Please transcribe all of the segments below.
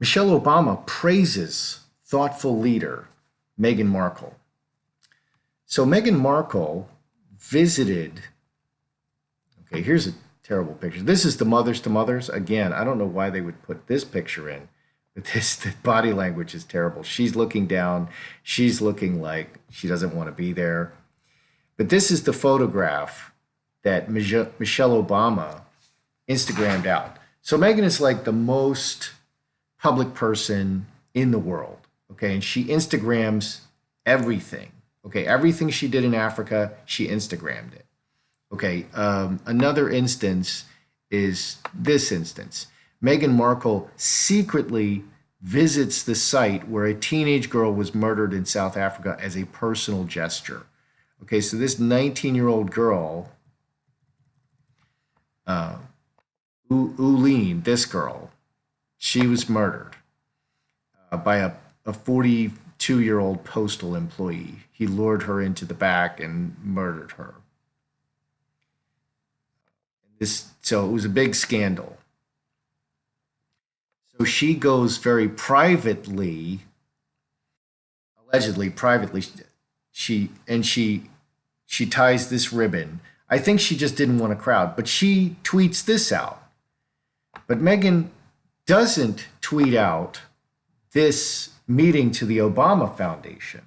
Michelle Obama praises thoughtful leader Meghan Markle. So Meghan Markle visited, okay, here's a terrible picture. This is the mothers to mothers. Again, I don't know why they would put this picture in, but the body language is terrible. She's looking down. She's looking like she doesn't want to be there. But this is the photograph that Michelle Obama Instagrammed out. So Meghan is like the most public person in the world. Okay. And she Instagrams everything. Okay. Everything she did in Africa, she Instagrammed it. Okay. Another instance is this instance. Meghan Markle secretly visits the site where a teenage girl was murdered in South Africa as a personal gesture. Okay. So this 19-year-old girl, Uline, this girl, she was murdered by a 42-year-old postal employee. He lured her into the back and murdered her. So it was a big scandal. So she goes very privately, allegedly privately, she ties this ribbon. I think she just didn't want a crowd, but she tweets this out. But Meghan doesn't tweet out this meeting to the Obama Foundation.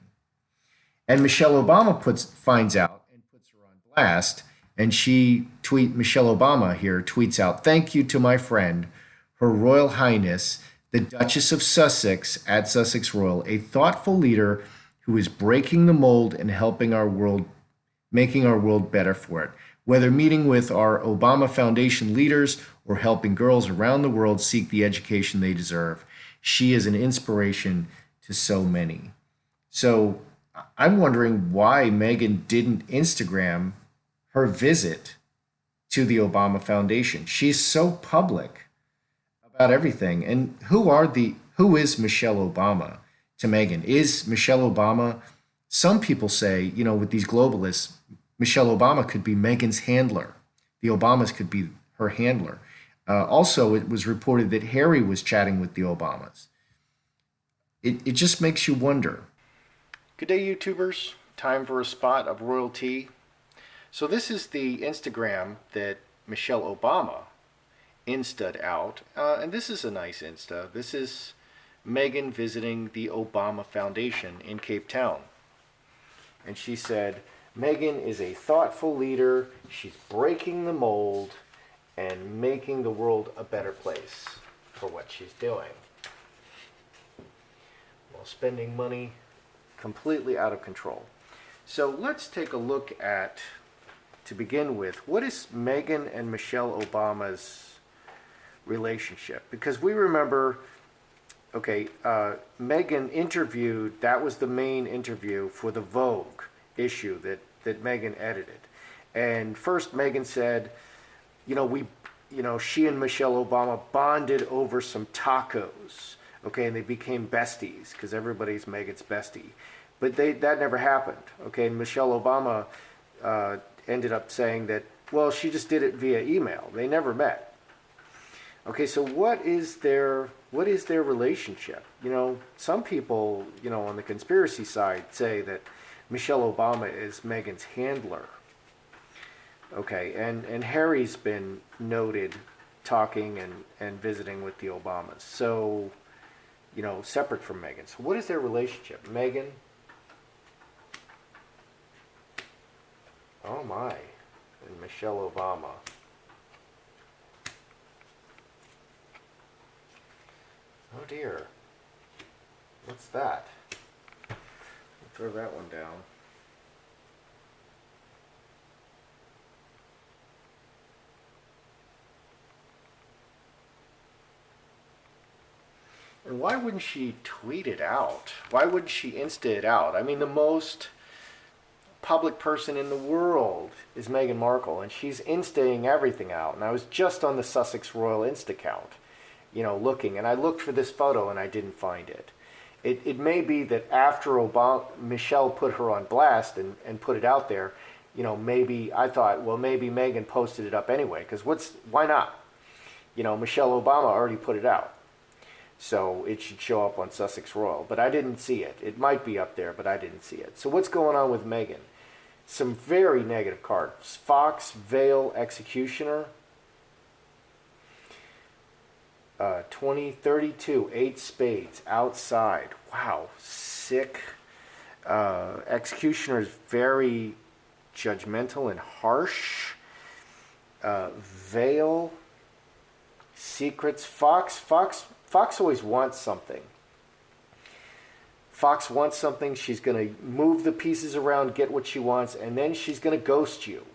And Michelle Obama finds out and puts her on blast. And Michelle Obama here tweets out, "Thank you to my friend, Her Royal Highness, the Duchess of Sussex at Sussex Royal, a thoughtful leader who is breaking the mold and helping our world, making our world better for it. Whether meeting with our Obama Foundation leaders or helping girls around the world seek the education they deserve, she is an inspiration to so many." So I'm wondering why Meghan didn't Instagram her visit to the Obama Foundation. She's so public about everything. And who is Michelle Obama to Meghan? Is Michelle Obama, some people say, with these globalists, Michelle Obama could be Meghan's handler. The Obamas could be her handler. Also, it was reported that Harry was chatting with the Obamas. It just makes you wonder. Good day, YouTubers. Time for a spot of royalty. So this is the Instagram that Michelle Obama insta'd out. And this is a nice Insta. This is Meghan visiting the Obama Foundation in Cape Town. And she said, "Meghan is a thoughtful leader. She's breaking the mold and making the world a better place for what she's doing, while spending money completely out of control." So let's take a look at, to begin with, what is Meghan and Michelle Obama's relationship? Because we remember, Meghan interviewed, that was the main interview for the Vogue issue that Meghan edited. And first Meghan said, she and Michelle Obama bonded over some tacos. Okay, and they became besties because everybody's Meghan's bestie. But that never happened. Okay, and Michelle Obama ended up saying that, well, she just did it via email. They never met. Okay, so what is their relationship? Some people, on the conspiracy side say that Michelle Obama is Meghan's handler. Okay, and Harry's been noted talking and visiting with the Obamas. So, separate from Meghan. So what is their relationship? Meghan, oh my, and Michelle Obama. Oh dear. What's that? I'll throw that one down. And why wouldn't she tweet it out? Why wouldn't she Insta it out? I mean, the most public person in the world is Meghan Markle, and she's Instaing everything out. And I was just on the Sussex Royal Insta account, looking, and I looked for this photo and I didn't find it. It may be that after Michelle put her on blast and put it out there, maybe I thought, well, maybe Meghan posted it up anyway, because why not? Michelle Obama already put it out. So it should show up on Sussex Royal, but I didn't see it. It might be up there, but I didn't see it. So what's going on with Meghan? Some very negative cards. Fox, Vale, Executioner. 2032, 8 spades, outside. Wow, sick. Executioner is very judgmental and harsh. Vale, secrets. Fox always wants something. Fox wants something. She's going to move the pieces around, get what she wants, and then she's going to ghost you.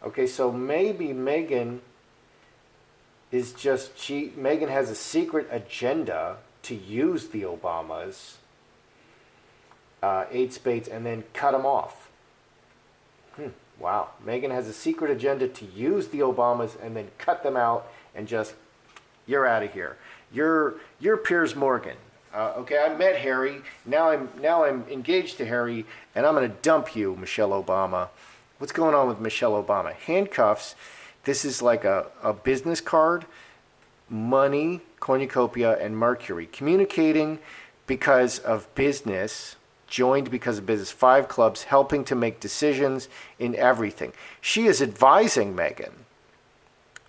Okay, so maybe Meghan is just, Meghan has a secret agenda to use the Obamas, 8 spades, and then cut them off. Wow. Meghan has a secret agenda to use the Obamas and then cut them out and just, you're out of here. You're Piers Morgan. Okay, I met Harry. Now I'm engaged to Harry, and I'm going to dump you, Michelle Obama. What's going on with Michelle Obama? Handcuffs. This is like a business card. Money, cornucopia, and Mercury. Communicating because of business. Joined because of business. 5 clubs, helping to make decisions in everything. She is advising Meghan.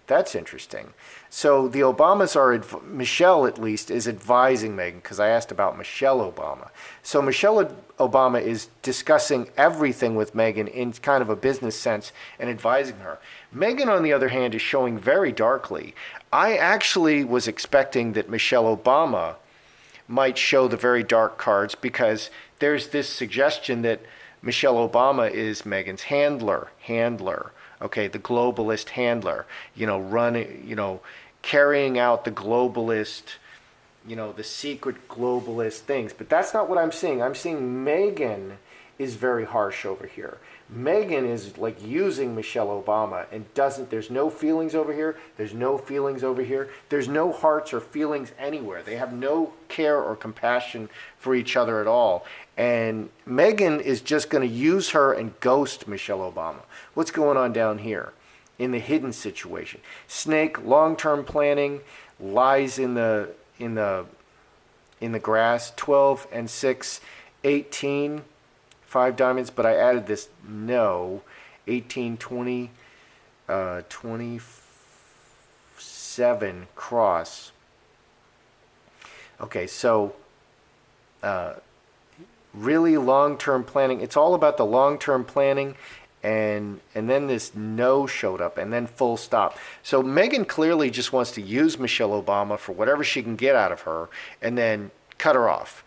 That's interesting. So the Obamas are, Michelle at least, is advising Meghan, because I asked about Michelle Obama. So Michelle Obama is discussing everything with Meghan in kind of a business sense and advising her. Meghan, on the other hand, is showing very darkly. I actually was expecting that Michelle Obama might show the very dark cards, because there's this suggestion that Michelle Obama is Meghan's handler. Okay, the globalist handler, carrying out the globalist, the secret globalist things. But that's not what I'm seeing. I'm seeing Meghan is very harsh over here. Meghan is like using Michelle Obama and there's no feelings over here. There's no feelings over here. There's no hearts or feelings anywhere. They have no care or compassion for each other at all. And Meghan is just going to use her and ghost Michelle Obama. What's going on down here in the hidden situation? Snake, long-term planning, lies in the grass. 12 and 6, 18, 5 diamonds. But I added this 18, 20, 27 cross. Okay, so really long-term planning. It's all about the long-term planning, and then this no showed up, and then full stop. So Meghan clearly just wants to use Michelle Obama for whatever she can get out of her, and then cut her off.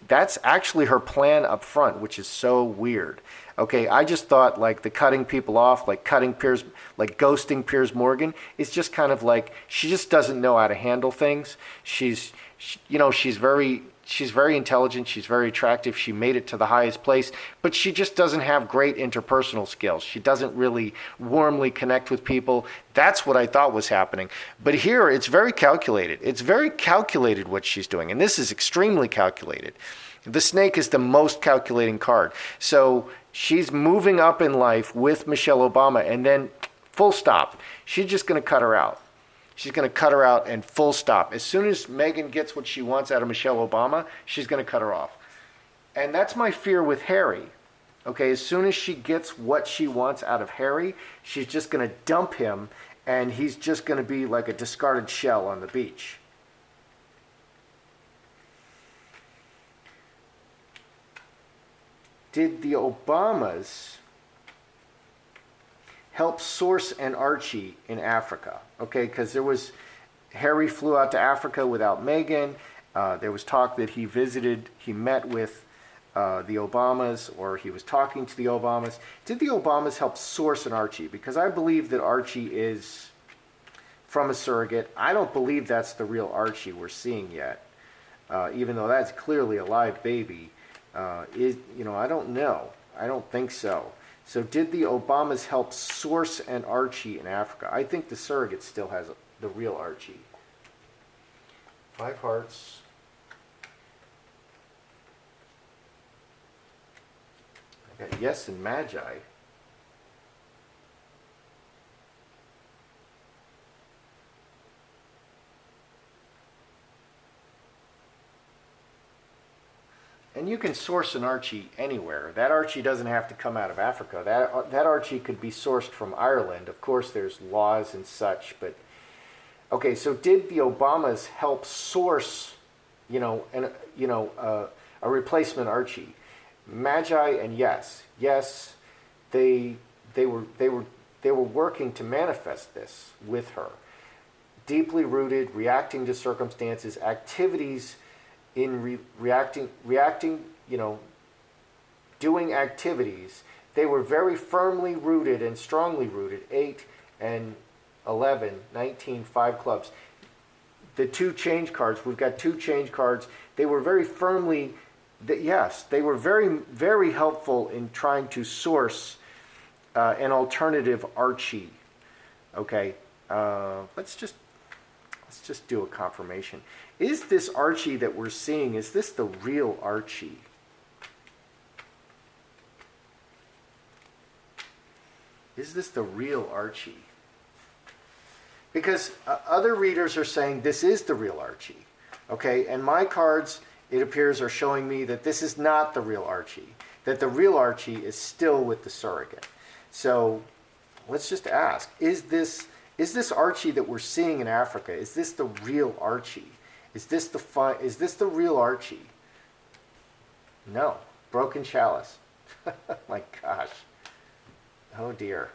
That's actually her plan up front, which is so weird. Okay, I just thought like the cutting people off, like ghosting Piers Morgan, is just kind of like she just doesn't know how to handle things. She's very intelligent. She's very attractive. She made it to the highest place, but she just doesn't have great interpersonal skills. She doesn't really warmly connect with people. That's what I thought was happening. But here, it's very calculated. It's very calculated what she's doing, and this is extremely calculated. The snake is the most calculating card. So she's moving up in life with Michelle Obama, and then full stop. She's just going to cut her out. She's going to cut her out and full stop. As soon as Meghan gets what she wants out of Michelle Obama, she's going to cut her off. And that's my fear with Harry. Okay, as soon as she gets what she wants out of Harry, she's just going to dump him, and he's just going to be like a discarded shell on the beach. Did the Obamas help Source and Archie in Africa? Okay, because Harry flew out to Africa without Meghan. There was talk that he met with the Obamas, or he was talking to the Obamas. Did the Obamas help Source and Archie? Because I believe that Archie is from a surrogate. I don't believe that's the real Archie we're seeing yet, even though that's clearly a live baby. I don't know. I don't think so. So did the Obamas help Source and Archie in Africa? I think the surrogate still has the real Archie. 5 hearts. I got yes and Magi. and you can source an Archie anywhere. That Archie doesn't have to come out of Africa. That Archie could be sourced from Ireland. Of course, there's laws and such, but okay. So did the Obamas help source, a replacement Archie? Magi, and yes, they were working to manifest this with her. Deeply rooted, reacting to circumstances, activities in reacting, doing activities. They were very firmly rooted and strongly rooted. 8 and 11, 19, 5 clubs. The 2 change cards, we've got 2 change cards. They were very firmly, yes, they were very, very helpful in trying to source an alternative Archie. Okay, let's just do a confirmation. Is this Archie that we're seeing, is this the real Archie? Is this the real Archie? Because other readers are saying this is the real Archie. Okay, and my cards, it appears, are showing me that this is not the real Archie. That the real Archie is still with the surrogate. So let's just ask, is this Archie that we're seeing in Africa, is this the real Archie? Is this the real Archie? No. Broken chalice. My gosh. Oh dear.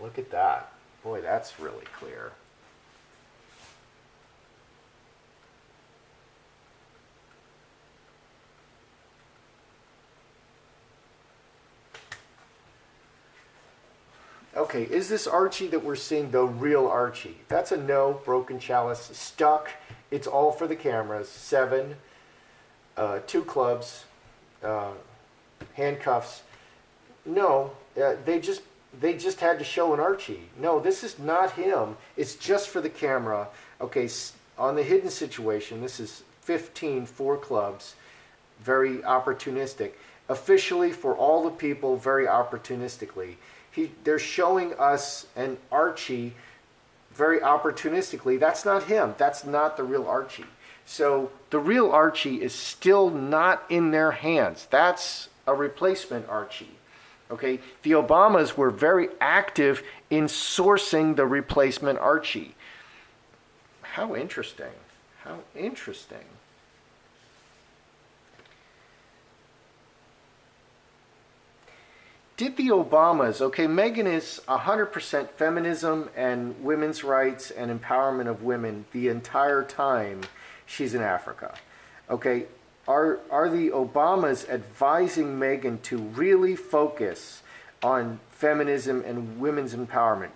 Look at that. Boy, that's really clear. Okay, is this Archie that we're seeing the real Archie? That's a no. Broken chalice. Stuck. It's all for the cameras. 7. 2 clubs. Handcuffs. No. They just had to show an Archie. No, this is not him. It's just for the camera. Okay, on the hidden situation, this is 15, 4 clubs. Very opportunistic. Officially, for all the people, very opportunistically. They're showing us an Archie very opportunistically. That's not him. That's not the real Archie. So the real Archie is still not in their hands. That's a replacement Archie. Okay, the Obamas were very active in sourcing the replacement Archie. How interesting. How interesting. Did the Obamas, okay, Meghan is 100% feminism and women's rights and empowerment of women the entire time she's in Africa. Okay, are the Obamas advising Meghan to really focus on feminism and women's empowerment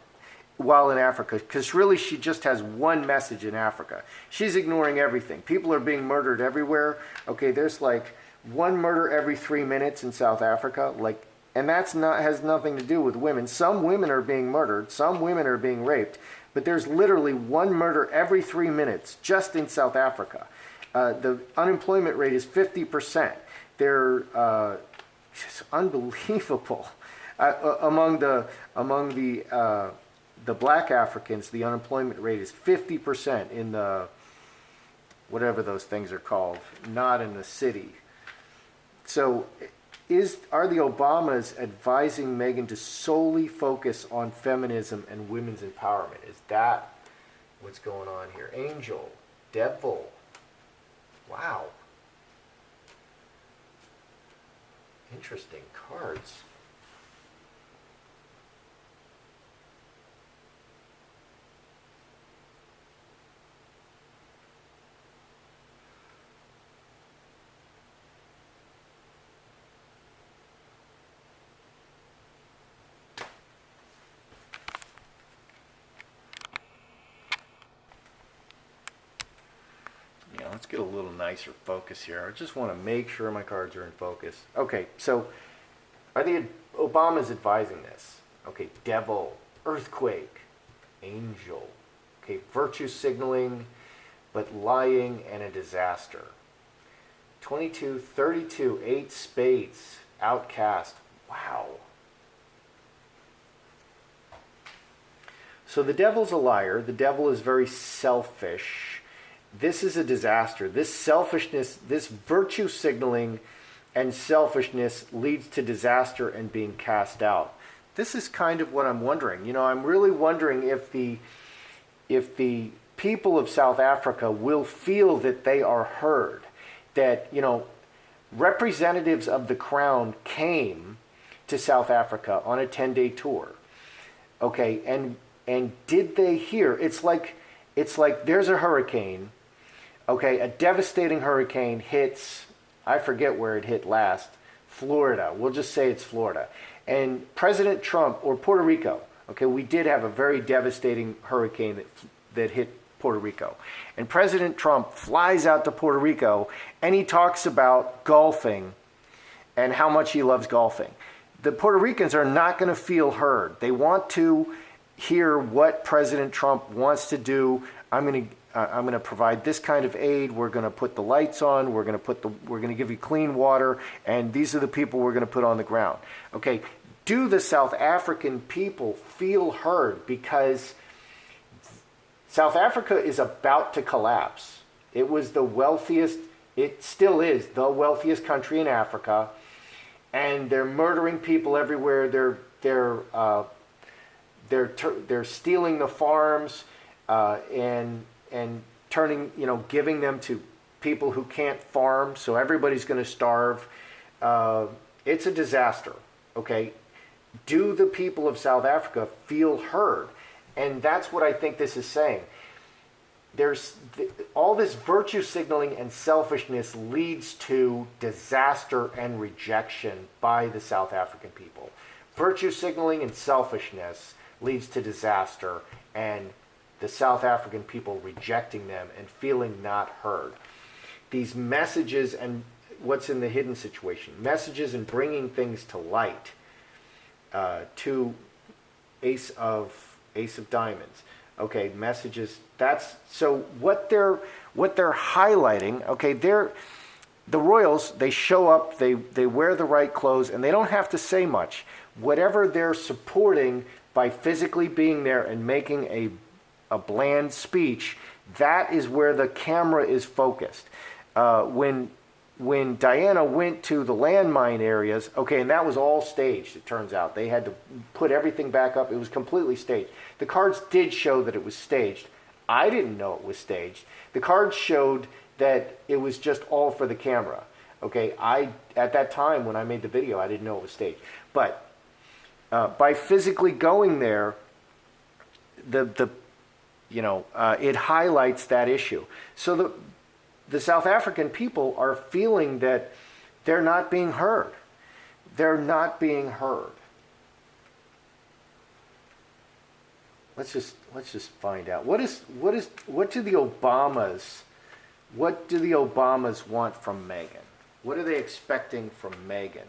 while in Africa? Because really she just has one message in Africa. She's ignoring everything. People are being murdered everywhere. Okay, there's like 1 murder every 3 minutes in South Africa. And has nothing to do with women. Some women are being murdered. Some women are being raped. But there's literally 1 murder every 3 minutes just in South Africa. The unemployment rate is 50%. They're just unbelievable. Among the black Africans, the unemployment rate is 50% in the whatever those things are called, not in the city. So are the Obamas advising Meghan to solely focus on feminism and women's empowerment? Is that what's going on here? Angel, devil. Wow. Interesting cards. Let's get a little nicer focus here. I just want to make sure my cards are in focus. Okay, so are the Obamas advising this? Okay, devil, earthquake, angel. Okay, virtue signaling, but lying and a disaster. 22, 32, 8 spades, outcast. Wow. So the devil's a liar. The devil is very selfish. this is a disaster. This selfishness, this virtue signaling and selfishness leads to disaster and being cast out. This is kind of what I'm wondering. You know, I'm really wondering if the people of South Africa will feel that they are heard, that, you know, representatives of the crown came to South Africa on a 10-day tour. Okay, and did they hear? It's like there's a hurricane. Okay, a devastating hurricane hits, I forget where it hit last, Florida. We'll just say it's Florida. And President Trump, or Puerto Rico, okay, we did have a very devastating hurricane that hit Puerto Rico. And President Trump flies out to Puerto Rico and he talks about golfing and how much he loves golfing. The Puerto Ricans are not going to feel heard. They want to hear what President Trump wants to do. I'm going to provide this kind of aid. We're going to put the lights on. We're going to give you clean water, and these are the people we're going to put on the ground. Okay, do the South African people feel heard? Because South Africa is about to collapse. It was the wealthiest, it still is the wealthiest country in Africa, and they're murdering people everywhere. They're stealing the farms and turning, you know, giving them to people who can't farm, so everybody's going to starve. It's a disaster. Okay, do the people of South Africa feel heard? And that's what I think this is saying. There's all this virtue signaling and selfishness leads to disaster and rejection by the South African people. Virtue signaling and selfishness leads to disaster and the South African people rejecting them and feeling not heard. These messages and what's in the hidden situation, messages and bringing things to light, to Ace of Diamonds. Okay, messages. That's so what they're highlighting. Okay, the royals. They show up. They wear the right clothes, and they don't have to say much. Whatever they're supporting by physically being there and making a bland speech, that is where the camera is focused. When Diana went to the landmine areas, okay, and that was all staged, it turns out. They had to put everything back up. It was completely staged. The cards did show that it was staged. I didn't know it was staged. The cards showed that it was just all for the camera. Okay, at that time when I made the video, I didn't know it was staged. But by physically going there, it highlights that issue. So the South African people are feeling that they're not being heard. They're not being heard. Let's just find out. What do the Obamas want from Meghan? What are they expecting from Meghan?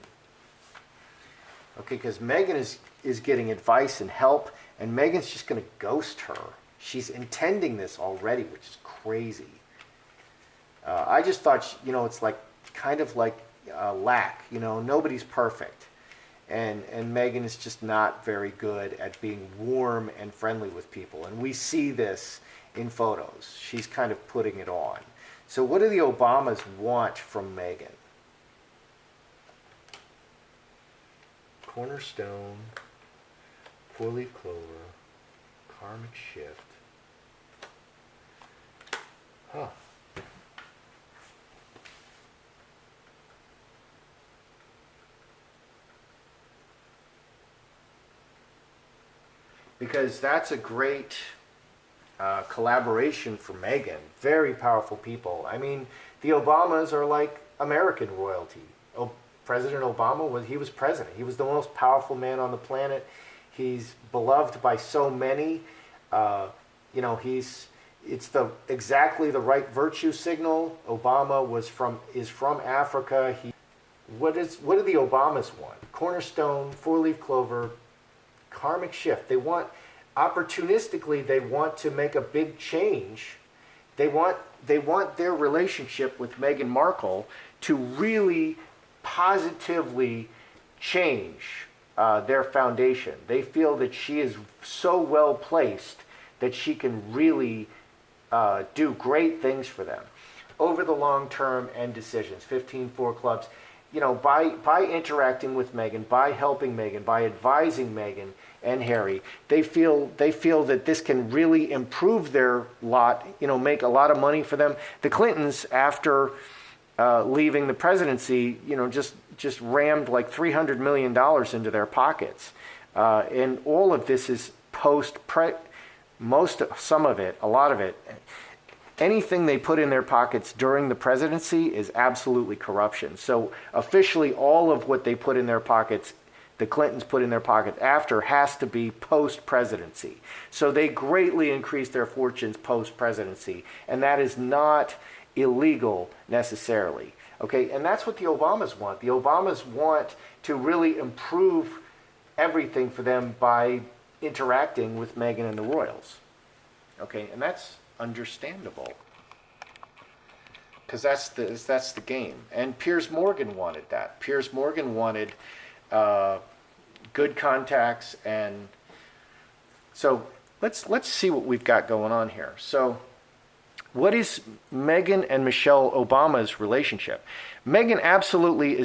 Okay, because Meghan is getting advice and help, and Meghan's just going to ghost her. She's intending this already, which is crazy. I just thought, it's like kind of like lack. Nobody's perfect. And Meghan is just not very good at being warm and friendly with people. And we see this in photos. She's kind of putting it on. So what do the Obamas want from Meghan? Cornerstone, four-leaf clover, karmic shift. Huh. Because that's a great collaboration for Meghan. Very powerful people. I mean, the Obamas are like American royalty. President Obama he was president. He was the most powerful man on the planet. He's beloved by so many. It's exactly the right virtue signal. Obama is from Africa. What do the Obamas want? Cornerstone, four-leaf clover, karmic shift. They want, opportunistically, they want to make a big change. They want their relationship with Meghan Markle to really positively change their foundation. They feel that she is so well placed that she can really do great things for them over the long term and decisions. 15-4 clubs, by interacting with Meghan, by helping Meghan, by advising Meghan and Harry, they feel that this can really improve their lot, make a lot of money for them. The Clintons, after leaving the presidency, just rammed like $300 million into their pockets. And all of this is a lot of it, anything they put in their pockets during the presidency is absolutely corruption. So officially all of what they put in their pockets, the Clintons put in their pockets after, has to be post-presidency. So they greatly increased their fortunes post-presidency, and that is not illegal necessarily. Okay, and that's what the Obamas want. The Obamas want to really improve everything for them by interacting with Meghan and the royals. Okay, and that's understandable, because that's the game. And Piers Morgan wanted that. Piers Morgan wanted good contacts, and so let's see what we've got going on here. So, what is Meghan and Michelle Obama's relationship? Meghan absolutely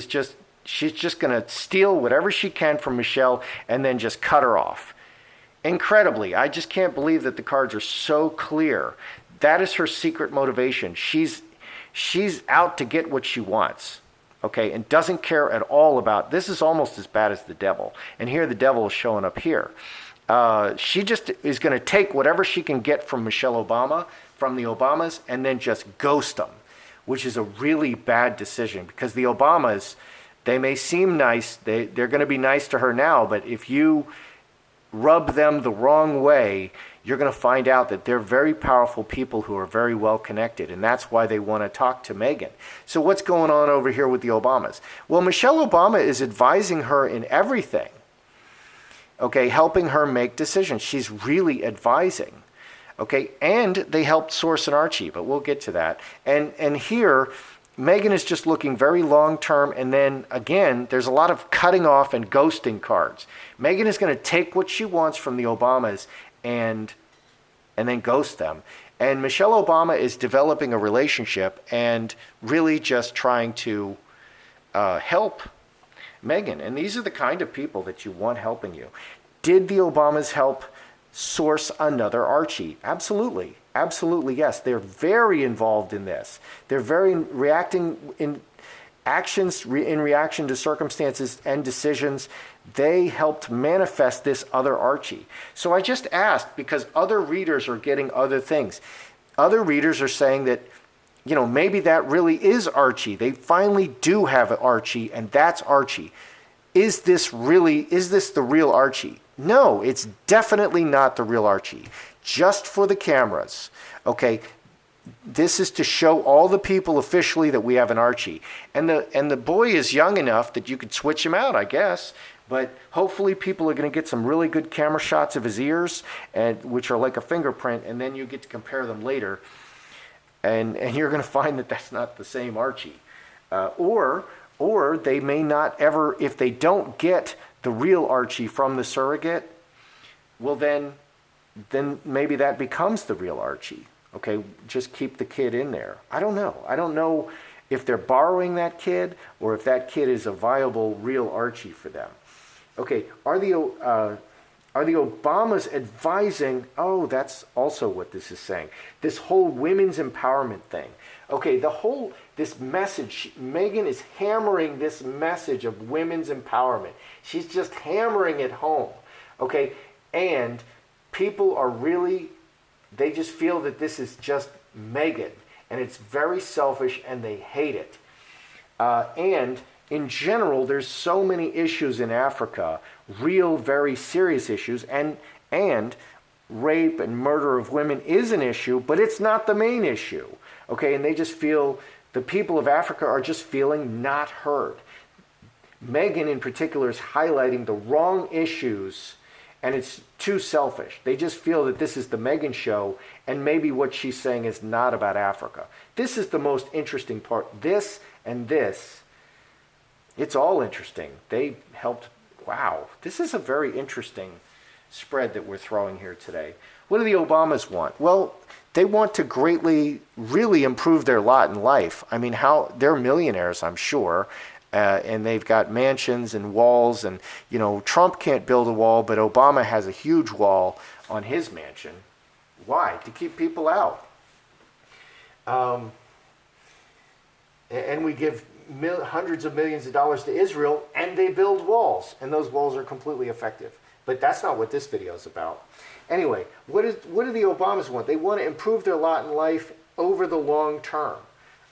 she's just going to steal whatever she can from Michelle and then just cut her off. Incredibly, I just can't believe that the cards are so clear. That is her secret motivation. She's out to get what she wants, okay, and doesn't care at all about. This is almost as bad as the devil. And here the devil is showing up here. She just is going to take whatever she can get from Michelle Obama, from the Obamas, and then just ghost them, which is a really bad decision, because the Obamas, they may seem nice. They're going to be nice to her now, but if you rub them the wrong way, you're going to find out that they're very powerful people who are very well connected, and that's why they want to talk to Meghan. So what's going on over here with the Obamas? Well, Michelle Obama is advising her in everything, okay, helping her make decisions. She's really advising, okay, and they helped source an Archie, but we'll get to that. And here, Meghan is just looking very long-term, and then, again, there's a lot of cutting off and ghosting cards. Meghan is going to take what she wants from the Obamas and then ghost them. And Michelle Obama is developing a relationship and really just trying to help Meghan. And these are the kind of people that you want helping you. Did the Obamas help source another Archie? Absolutely. Absolutely, yes. They're very involved in this. They're very reacting in actions in reaction to circumstances and decisions. They helped manifest this other Archie. So I just asked, because other readers are getting other things. Other readers are saying that, maybe that really is Archie. They finally do have an Archie, and that's Archie. Is this the real Archie? No, it's definitely not the real Archie. Just for the cameras, okay? This is to show all the people officially that we have an Archie. And the boy is young enough that you could switch him out, I guess. But hopefully people are going to get some really good camera shots of his ears, which are like a fingerprint, and then you get to compare them later. And you're going to find that that's not the same Archie. Or they may not ever, if they don't get the real Archie from the surrogate, well then maybe that becomes the real Archie. Okay, just keep the kid in there. I don't know. I don't know if they're borrowing that kid or if that kid is a viable real Archie for them. Okay, are the Obamas advising? Oh, that's also what this is saying. This whole women's empowerment thing. Okay, this message, Meghan is hammering this message of women's empowerment. She's just hammering it home. Okay, and people are really, they just feel that this is just Meghan, and it's very selfish, and they hate it. And in general, there's so many issues in Africa, real, very serious issues, and rape and murder of women is an issue, but it's not the main issue. Okay, and they just feel, the people of Africa are just feeling not heard. Meghan in particular is highlighting the wrong issues, and it's too selfish. They just feel that this is the Meghan show, and maybe what she's saying is not about Africa. This is the most interesting part. This and this, it's all interesting. They helped, wow. This is a very interesting spread that we're throwing here today. What do the Obamas want? Well, they want to greatly, really improve their lot in life. I mean, they're millionaires, I'm sure, and they've got mansions and walls. And Trump can't build a wall, but Obama has a huge wall on his mansion. Why? To keep people out. And we give hundreds of millions of dollars to Israel, and they build walls, and those walls are completely effective. But that's not what this video is about. Anyway, what do the Obamas want? They want to improve their lot in life over the long term.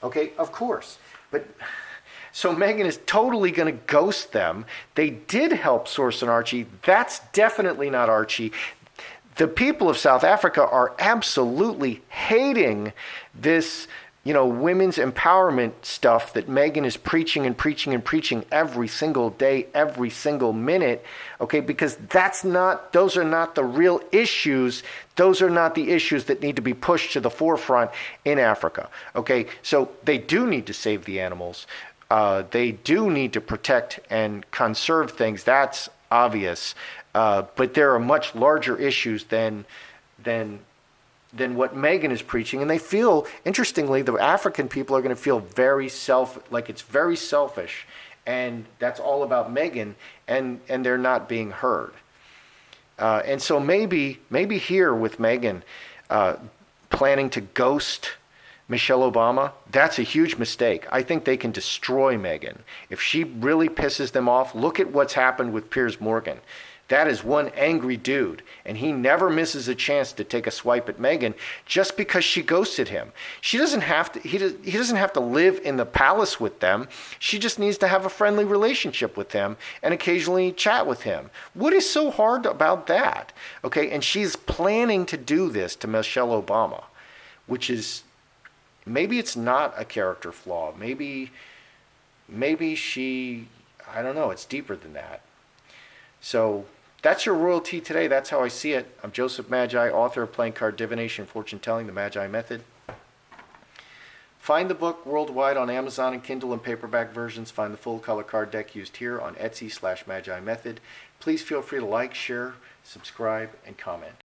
Okay, of course. But so Meghan is totally going to ghost them. They did help source an Archie. That's definitely not Archie. The people of South Africa are absolutely hating this women's empowerment stuff that Meghan is preaching and preaching and preaching every single day, every single minute, okay? Because those are not the real issues. Those are not the issues that need to be pushed to the forefront in Africa, okay? So they do need to save the animals. They do need to protect and conserve things. That's obvious. But there are much larger issues than what Meghan is preaching, and they feel, interestingly, the African people are going to feel like it's very selfish, and that's all about Meghan, and they're not being heard. And so maybe here with Meghan planning to ghost Michelle Obama, that's a huge mistake. I think they can destroy Meghan. If she really pisses them off, look at what's happened with Piers Morgan. That is one angry dude, and he never misses a chance to take a swipe at Meghan just because she ghosted him. She doesn't have to. He doesn't have to live in the palace with them. She just needs to have a friendly relationship with him and occasionally chat with him. What is so hard about that? Okay, and she's planning to do this to Michelle Obama, which is maybe it's not a character flaw. Maybe she. I don't know. It's deeper than that. So that's your royalty today. That's how I see it. I'm Joseph Magi, author of Playing Card Divination, Fortune Telling, the Magi Method. Find the book worldwide on Amazon and Kindle and paperback versions. Find the full color card deck used here on Etsy/Magi Method. Please feel free to like, share, subscribe, and comment.